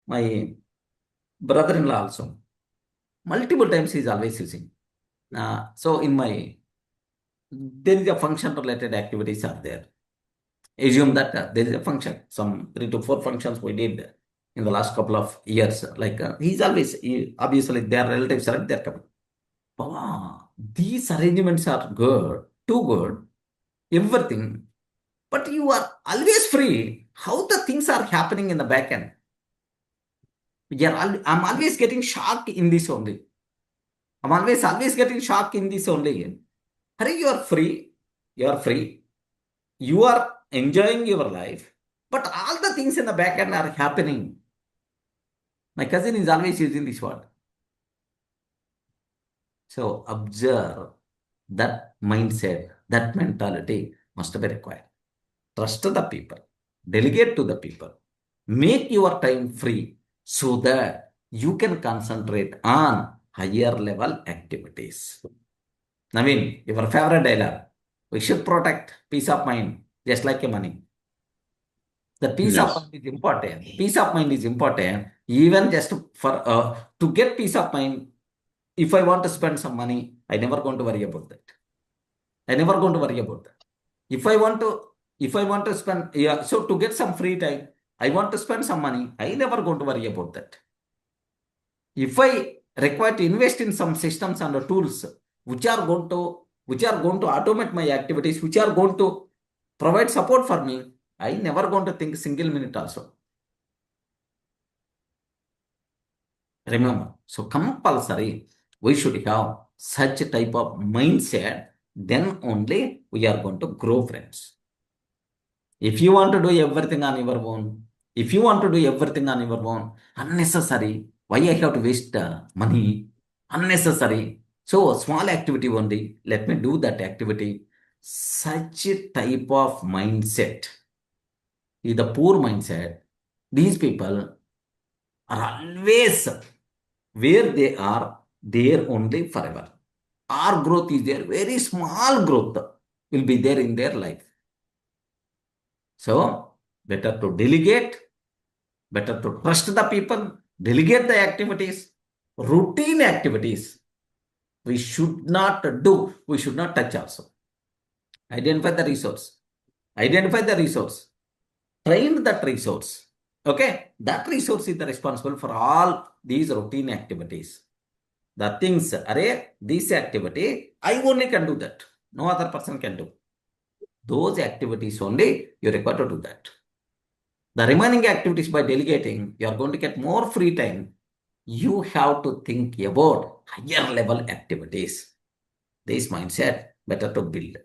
My brother-in-law also, multiple times he's always using. So in my, there is a function related activities are there. Assume that there is a function, some 3 to 4 functions we did in the last couple of years. Like he's always, obviously their relatives are they're coming. Baba, these arrangements are good, too good, everything. But you are always free. How the things are happening in the back end? I'm always getting shocked in this only. I'm always getting shocked in this only. Hurry, you are free. You are free. You are enjoying your life. But all the things in the back end are happening. My cousin is always using this word. So observe that mindset, that mentality must be required. Trust the people. Delegate to the people. Make your time free so that you can concentrate on higher level activities. Naveen, your favorite dialogue. We should protect peace of mind just like money. The peace of Yes. mind is important. Peace of mind is important. Even just for to get peace of mind, if I want to spend some money, I never going to worry about that. I never going to worry about that. If I want to, if I want to spend, yeah, so to get some free time, I want to spend some money, I never going to worry about that. If I require to invest in some systems and tools which are going to automate my activities, which are going to provide support for me, I never going to think single minute also. Remember, so compulsory we should have such a type of mindset, then only we are going to grow, friends. If you want to do everything on your own, if you want to do everything on your own, unnecessary, why I have to waste money? Unnecessary. So small activity only, let me do that activity. Such a type of mindset is the poor mindset. These people are always where they are there only forever. Our growth is there, very small growth will be there in their life. So better to delegate, better to trust the people, delegate the activities, routine activities. We should not do, we should not touch also. Identify the resource. Identify the resource. Train that resource. Okay, that resource is the responsible for all these routine activities. The things, array, this activity, I only can do that. No other person can do. Those activities only you require to do that. The remaining activities by delegating, you are going to get more free time. You have to think about higher level activities. This mindset better to build.